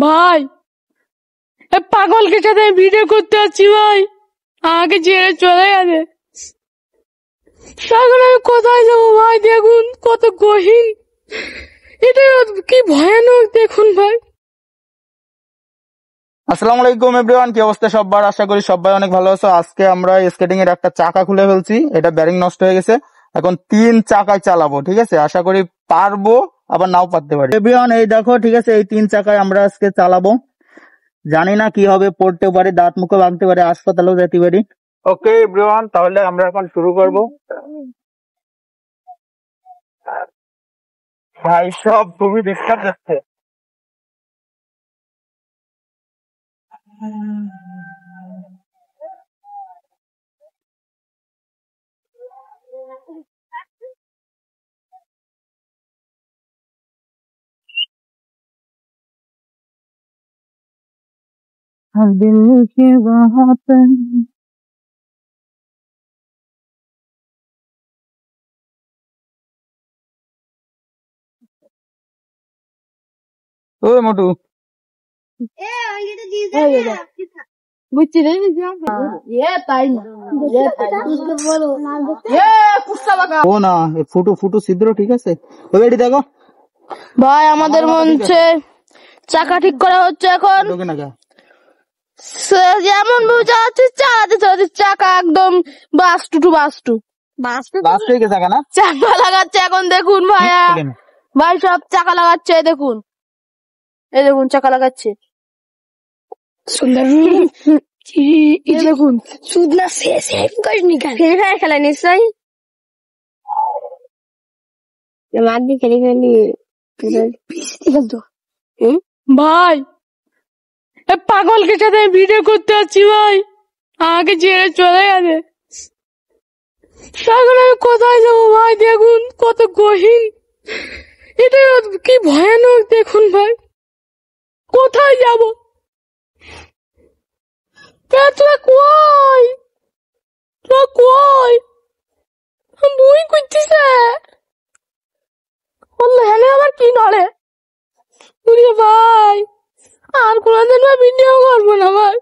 ভাই পাগলকে সাথে ভিডিও করতে যাচ্ছি ভাই, আমাকে ছেড়ে চলে গেছে। এখন আমি কোথায় যাবো ভাই? দেখুন কত গহীন, এটা কি ভয়ানক দেখুন ভাই। আসসালামু আলাইকুম এভরিওয়ান, কি অবস্থা সবার? আশা করি সবাই অনেক ভালো আছো। আজকে আমরা স্কেটিং এর একটা চাকা খুলে ফেলছি, এটা ব্যারিং নষ্ট হয়ে গেছে। এখন 3 চাকায় চালাবো, ঠিক আছে? আশা করি পারবো, আবার নাও পারতে পারি। এভরিওয়ান এই দেখো, ঠিক আছে, এই 3 চাকায় আমরা আজকে চালাবো। জানি না কি হবে, পড়তেও পারি, দাঁত মুখে ভাঙতে পারি, হাসপাতালেও যেতে পারি। ওকে এভরিওয়ান, তাহলে আমরা এখন শুরু করব। ভাই সব খুবই ডিস্টার্ব যাচ্ছে। दिल के वहाँ पे ओ मोटू বুঝছি রে, ও না ফুটো ফুটো ছিদ্র, ঠিক আছে। ওই এটি দেখো ভাই আমাদের মঞ্চে চাকা ঠিক করা হচ্ছে এখন। যেমন চালাচ্ছে চালাতে চাকা একদম বাস্টু টু বাস্টু চাকা না, চাকা লাগাচ্ছে এখন। দেখুন ভাইয়া, ভাই সব চাকা লাগাচ্ছে, দেখুন এই দেখুন চাকা লাগাচ্ছে সুন্দর। দেখুন সুদ না করিনি খেলা নিশ্চয় মারনি খেলে খেলি ভাই। পাগলকে সাথে ভিডিও করতে যাচ্ছি ভাই, আমাকে ছেড়ে চলে গেছে। এখন আমি কোথায় যাবো ভাই? দেখুন কত গহীন, এটা কি ভয়ানক দেখুন ভাই। কোথায় যাব? তোরা কই, তোরা কই? বই করছিস বললো হ্যাঁ আবার কি নড়ে ভাই। আর কোনদিন ভিডিও করবো না ভাই।